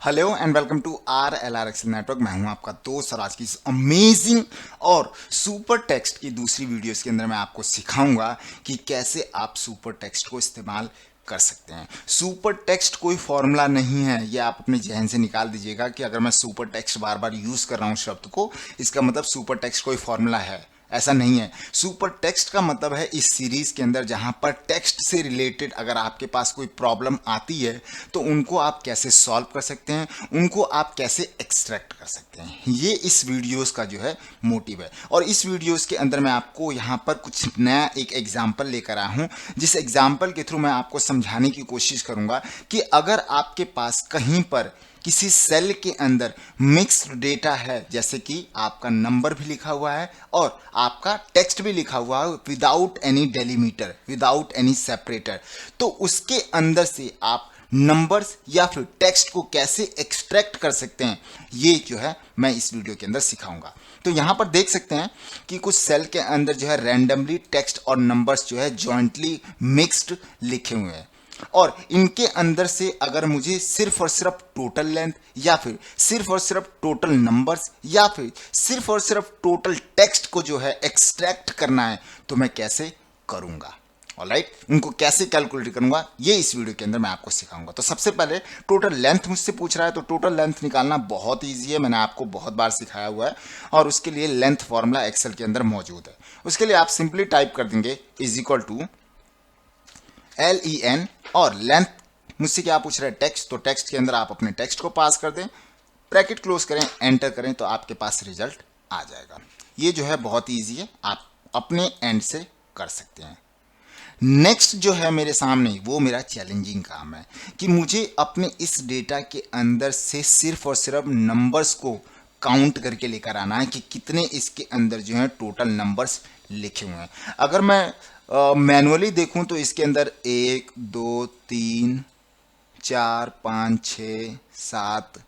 Hello and welcome to RLR Excel Network. मैं हूं आपका दोस्त और आज की इस अमेजिंग और सुपर टेक्स्ट की दूसरी वीडियोस के अंदर मैं आपको सिखाऊंगा कि कैसे आप सुपर टेक्स्ट को इस्तेमाल कर सकते हैं। सुपर टेक्स्ट कोई फॉर्मूला नहीं है, ये आप अपने जहन से निकाल दीजिएगा कि अगर मैं सुपर टेक्स्ट बार बार यूज कर रहा हूं शब्द को, इसका मतलब सुपर टेक्स्ट कोई फॉर्मूला है। ऐसा नहीं है। सुपर टेक्स्ट का मतलब है इस सीरीज के अंदर जहां पर टेक्स्ट से रिलेटेड अगर आपके पास कोई प्रॉब्लम आती है तो उनको आप कैसे सॉल्व कर सकते हैं, उनको आप कैसे एक्सट्रैक्ट कर सकते हैं। ये इस वीडियोस का जो है मोटिव है। और इस वीडियोस के अंदर मैं आपको यहां पर कुछ नया एक एग्जाम्पल लेकर आया हूं, जिस एग्जाम्पल के थ्रू मैं आपको समझाने की कोशिश करूंगा कि अगर आपके पास कहीं पर किसी सेल के अंदर मिक्स्ड डेटा है, जैसे कि आपका नंबर भी लिखा हुआ है और आपका टेक्स्ट भी लिखा हुआ है without any delimiter, without any separator, तो उसके अंदर से आप नंबर्स या फिर टेक्स्ट को कैसे एक्सट्रैक्ट कर सकते हैं, ये जो है मैं इस वीडियो के अंदर सिखाऊंगा। तो यहां पर देख सकते हैं कि कुछ सेल के अंदर जो है रैंडमली टेक्स्ट और नंबर्स जो है जॉइंटली मिक्स्ड लिखे हुए हैं और इनके अंदर से अगर मुझे सिर्फ और सिर्फ टोटल लेंथ या फिर सिर्फ और सिर्फ टोटल नंबर्स या फिर सिर्फ और सिर्फ टोटल टेक्स्ट को जो है एक्सट्रैक्ट करना है तो मैं कैसे करूंगा। ऑलराइट, उनको कैसे कैलकुलेट करूंगा ये इस वीडियो के अंदर मैं आपको सिखाऊंगा। तो सबसे पहले टोटल लेंथ मुझसे पूछ रहा है, तो टोटल लेंथ निकालना बहुत ईजी है, मैंने आपको बहुत बार सिखाया हुआ है और उसके लिए लेंथ फॉर्मूला एक्सेल के अंदर मौजूद है। उसके लिए आप सिंपली टाइप कर देंगे इज इक्वल टू LEN और लेंथ मुझसे क्या पूछ रहा है, टेक्स्ट, तो टेक्स्ट के अंदर आप अपने टेक्स्ट को पास कर दें, ब्रैकेट क्लोज करें, एंटर करें तो आपके पास रिजल्ट आ जाएगा। ये जो है बहुत इजी है, आप अपने एंड से कर सकते हैं। नेक्स्ट जो है मेरे सामने वो मेरा चैलेंजिंग काम है कि मुझे अपने इस डेटा के अंदर से सिर्फ और सिर्फ नंबर्स को काउंट करके लेकर आना है कि कितने इसके अंदर जो है टोटल नंबर्स लिखे हुए हैं। अगर मैं मैनुअली देखूं तो इसके अंदर 1 2 3 4 5 6 7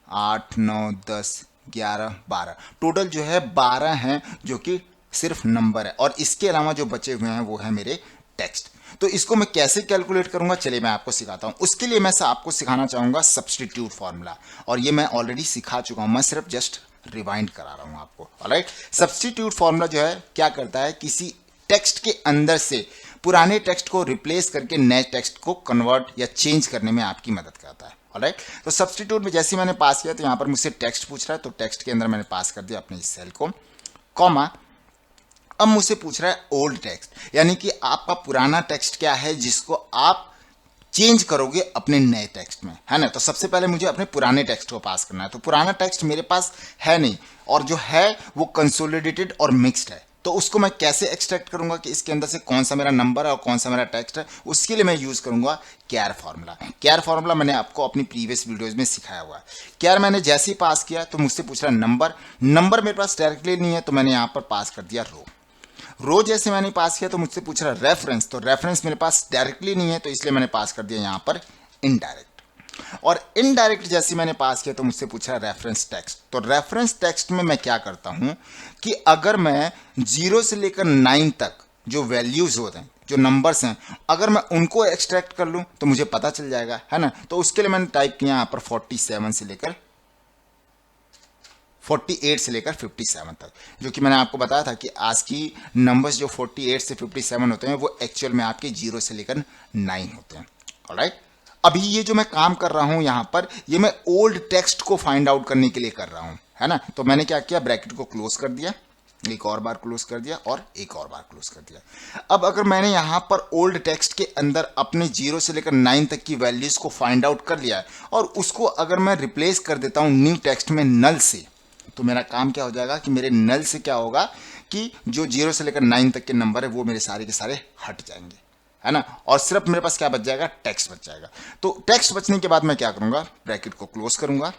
8 9 10 11 12 टोटल जो है 12 हैं जो कि सिर्फ नंबर है और इसके अलावा जो बचे हुए हैं वो है मेरे टेक्स्ट। तो इसको मैं कैसे कैलकुलेट करूंगा, चलिए मैं आपको सिखाता हूं। उसके लिए मैं आपको सिखाना चाहूंगा सब्स्टिट्यूट फॉर्मूला, और ये मैं ऑलरेडी सिखा चुका हूं, मैं सिर्फ जस्ट रिवाइंड करा रहा हूं आपको। ऑलराइट, सब्स्टिट्यूट फॉर्मूला जो है क्या करता है, किसी टेक्स्ट के अंदर से पुराने टेक्स्ट को रिप्लेस करके नए टेक्स्ट को कन्वर्ट या चेंज करने में आपकी मदद करता है। ऑलराइट, तो सब्स्टिट्यूट में जैसे मैंने पास किया तो यहां पर मुझसे टेक्स्ट पूछ रहा है, तो टेक्स्ट के अंदर मैंने पास कर दिया अपने इस सेल को, कॉमा, अब मुझसे पूछ रहा है ओल्ड टेक्स्ट, यानी कि आपका पुराना टेक्स्ट क्या है जिसको आप चेंज करोगे अपने नए टेक्स्ट में, है ना। तो सबसे पहले मुझे अपने पुराने टेक्स्ट को पास करना है, तो पुराना टेक्स्ट मेरे पास है नहीं और जो है वो कंसोलिडेटेड और मिक्स्ड है, तो उसको मैं कैसे एक्सट्रैक्ट करूंगा कि इसके अंदर से कौन सा मेरा नंबर है और कौन सा मेरा टेक्स्ट है। उसके लिए मैं यूज करूंगा कैर फॉर्मूला। कैर फॉर्मूला मैंने आपको अपनी प्रीवियस वीडियोस में सिखाया हुआ है। कैर मैंने जैसे ही पास किया तो मुझसे पूछ रहा है नंबर, नंबर मेरे पास डायरेक्टली नहीं है तो मैंने यहां पर पास कर दिया रो। रो जैसे मैंने पास किया तो मुझसे पूछ रहा है रेफरेंस, तो रेफरेंस मेरे पास डायरेक्टली नहीं है तो इसलिए मैंने पास कर दिया यहां पर इनडायरेक्ट। और इनडायरेक्ट जैसे मैंने पास किया तो मुझसे पूछा रेफरेंस टेक्स्ट, तो रेफरेंस टेक्स्ट में मैं क्या करता हूं कि अगर मैं 0 से लेकर 9 तक जो वैल्यूज होते हैं, जो नंबर्स हैं, अगर मैं उनको एक्सट्रैक्ट कर लूं तो मुझे पता चल जाएगा, है ना। तो उसके लिए मैंने टाइप किया यहां पर 47 से लेकर 48 से लेकर 57 तक, जो कि मैंने आपको बताया था कि आज की नंबर्स जो 48 से 57 होते हैं वो एक्चुअल में आपके 0 से लेकर 9 होते हैं। ऑलराइट, अभी ये जो मैं काम कर रहा हूं यहां पर, ये मैं ओल्ड टेक्स्ट को फाइंड आउट करने के लिए कर रहा हूं, है ना। तो मैंने क्या किया, ब्रैकेट को क्लोज कर दिया, एक और बार क्लोज कर दिया और एक और बार क्लोज कर दिया। अब अगर मैंने यहां पर ओल्ड टेक्स्ट के अंदर अपने 0 से लेकर 9 तक की वैल्यूज को फाइंड आउट कर लिया है और उसको अगर मैं रिप्लेस कर देता हूं न्यू टेक्स्ट में नल से, तो मेरा काम क्या हो जाएगा कि मेरे नल से क्या होगा कि जो 0 से लेकर 9 तक के नंबर है वो मेरे सारे के सारे हट जाएंगे, है ना, और सिर्फ मेरे पास क्या बच जाएगा, टेक्स्ट बच जाएगा। तो टेक्स्ट बचने के बाद मैं क्या करूंगा, ब्रैकेट को क्लोज करूंगा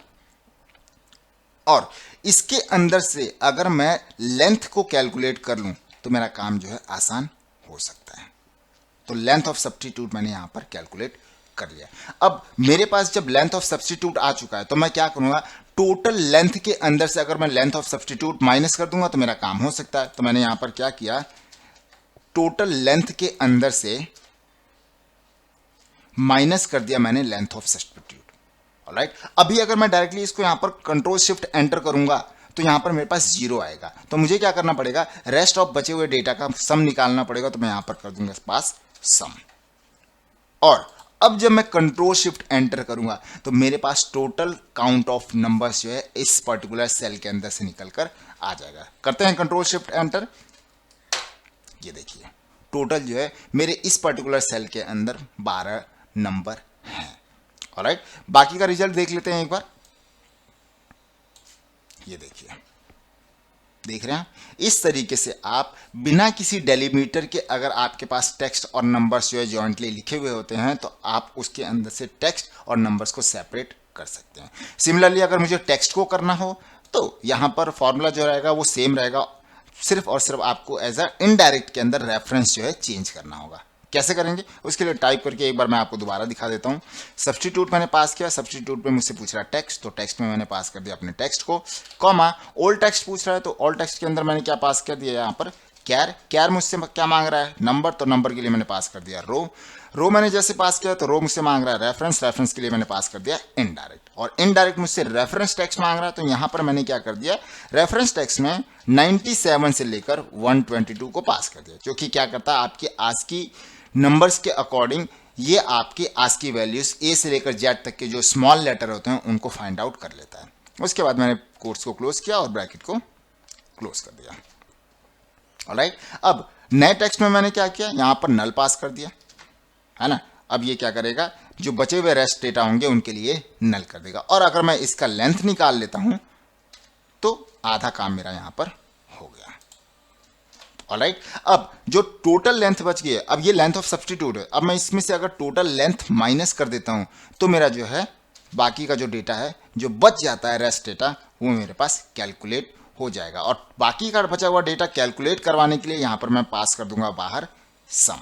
और इसके अंदर से अगर मैं लेंथ को कैलकुलेट कर लूं तो मेरा काम जो है आसान हो सकता है। तो लेंथ ऑफ सब्स्टिट्यूट मैंने यहां पर कैलकुलेट कर लिया। अब मेरे पास जब लेंथ ऑफ सब्स्टिट्यूट आ चुका है तो मैं क्या करूंगा, टोटल लेंथ के अंदर से अगर मैं लेंथ ऑफ सब्स्टिट्यूट माइनस कर दूंगा तो मेरा काम हो सकता है। तो मैंने यहां पर क्या किया, टोटल लेंथ के अंदर से माइनस कर दिया मैंने लेंथ ऑफ सब्स्टिट्यूट। ऑलराइट, अभी अगर मैं डायरेक्टली इसको यहाँ पर कंट्रोल शिफ्ट एंटर करूंगा तो यहाँ पर मेरे पास 0 आएगा। तो मुझे क्या करना पड़ेगा, रेस्ट ऑफ बचे हुए डेटा का सम निकालना पड़ेगा। तो मैं यहाँ पर कर दूंगा पास सम, और अब जब मैं कंट्रोल शिफ्ट एंटर करूंगा तो मेरे पास टोटल काउंट ऑफ नंबर्स जो है इस पर्टिकुलर सेल के अंदर से निकलकर आ जाएगा। करते हैं कंट्रोल शिफ्ट एंटर। ये देखिए टोटल जो है मेरे इस पर्टिकुलर सेल के अंदर 12 नंबर हैं। ऑलराइट, बाकी का रिजल्ट देख लेते हैं एक बार। ये देखिए, देख रहे हैं, इस तरीके से आप बिना किसी डेलीमीटर के अगर आपके पास टेक्स्ट और नंबर्स जो है जॉइंटली लिखे हुए होते हैं तो आप उसके अंदर से टेक्स्ट और नंबर्स को सेपरेट कर सकते हैं। सिमिलरली अगर मुझे टेक्स्ट को करना हो तो यहां पर फॉर्मूला जो रहेगा वो सेम रहेगा, सिर्फ और सिर्फ आपको एज अ इनडायरेक्ट के अंदर रेफरेंस जो है चेंज करना होगा। कैसे करेंगे उसके लिए टाइप करके एक बार मैं आपको दोबारा दिखा देता हूं। सब्स्टिट्यूट मैंने पास किया, सब्स्टिट्यूट पे मुझसे पूछ रहा है टेक्स्ट, तो टेक्स्ट में मैंने पास कर दिया अपने टेक्स्ट को, कॉमा ओल्ड टेक्स्ट पूछ रहा है तो ओल्ड टेक्स्ट के अंदर मैंने क्या पास कर दिया, यहाँ पर कैर, कैर मुझसे क्या मांग रहा है, नंबर, तो नंबर के लिए मैंने पास कर दिया रो, रो मैंने जैसे पास किया तो रो मुझसे मांग रहा है रेफरेंस, रेफरेंस के लिए मैंने पास कर दिया इनडायरेक्ट, और इनडायरेक्ट मुझसे रेफरेंस टेक्स्ट मांग रहा है तो यहां पर मैंने क्या कर दिया, रेफरेंस टेक्स्ट में 97 से लेकर 122 को पास कर दिया, जो कि क्या करता है आपकी आज की नंबर्स के अकॉर्डिंग ये आपकी आज की वैल्यूज ए से लेकर जेड तक के जो स्मॉल लेटर होते हैं उनको फाइंड आउट कर लेता है। उसके बाद मैंने कोट्स को क्लोज किया और ब्रैकेट को क्लोज कर दिया। ऑलराइट, अब नए टेक्स्ट में मैंने क्या किया, यहां पर नल पास कर दिया है ना। अब ये क्या करेगा, जो बचे हुए रेस्ट डेटा होंगे उनके लिए नल कर देगा, और अगर मैं इसका लेंथ निकाल लेता हूं तो आधा काम मेरा यहां पर हो गया। ऑलराइट, अब जो टोटल लेंथ बच गई है, अब ये लेंथ ऑफ सब्स्टिट्यूट है, अब मैं इसमें से अगर टोटल लेंथ माइनस कर देता हूं तो मेरा जो है बाकी का जो डेटा है जो बच जाता है रेस्ट डेटा वो मेरे पास कैलकुलेट हो जाएगा, और बाकी का बचा हुआ डेटा कैलकुलेट करवाने के लिए यहां पर मैं पास कर दूंगा बाहर सम।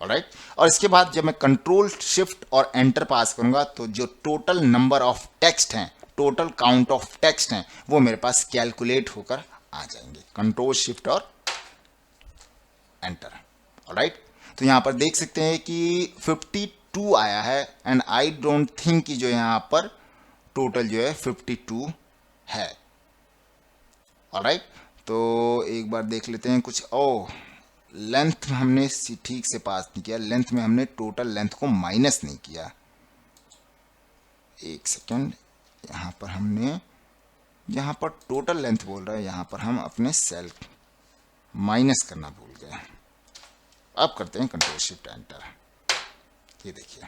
ऑलराइट, और इसके बाद जब मैं कंट्रोल शिफ्ट और एंटर पास करूंगा तो जो टोटल नंबर ऑफ टेक्स्ट हैं, टोटल काउंट ऑफ टेक्स्ट हैं, वो मेरे पास कैलकुलेट होकर आ जाएंगे। कंट्रोल शिफ्ट और एंटर। ऑलराइट, तो यहां पर देख सकते हैं कि 52 आया है, एंड आई डोंट थिंक कि जो यहां पर टोटल जो है 52 है। ऑलराइट, तो एक बार देख लेते हैं कुछ। ओ, लेंथ हमने ठीक से पास नहीं किया, लेंथ में हमने टोटल लेंथ को माइनस नहीं किया। एक सेकेंड, यहां पर हमने, यहां पर टोटल लेंथ बोल रहा है, यहां पर हम अपने सेल माइनस करना भूल गए। अब करते हैं कंट्रोल शिफ्ट एंटर। ये देखिए,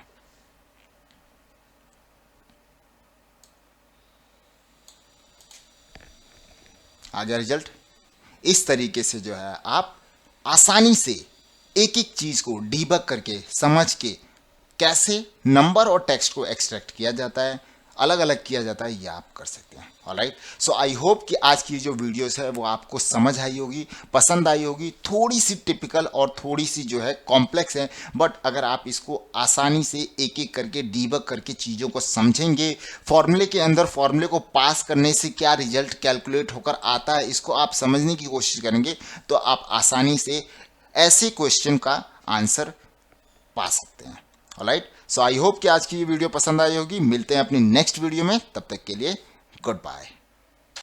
आ गया रिजल्ट। इस तरीके से जो है आप आसानी से एक एक चीज को डीबग करके समझ के कैसे नंबर और टेक्स्ट को एक्सट्रैक्ट किया जाता है, अलग अलग किया जाता है, ये आप कर सकते हैं। ऑलराइट, सो आई होप कि आज की जो वीडियोस है वो आपको समझ आई होगी, पसंद आई होगी। थोड़ी सी टिपिकल और थोड़ी सी जो है कॉम्प्लेक्स है, बट अगर आप इसको आसानी से एक एक करके डीबग करके चीज़ों को समझेंगे, फॉर्मूले के अंदर फॉर्मूले को पास करने से क्या रिजल्ट कैलकुलेट होकर आता है इसको आप समझने की कोशिश करेंगे, तो आप आसानी से ऐसे क्वेश्चन का आंसर पा सकते हैं। ऑलराइट, सो आई होप कि आज की ये वीडियो पसंद आई होगी। मिलते हैं अपनी नेक्स्ट वीडियो में, तब तक के लिए गुड बाय।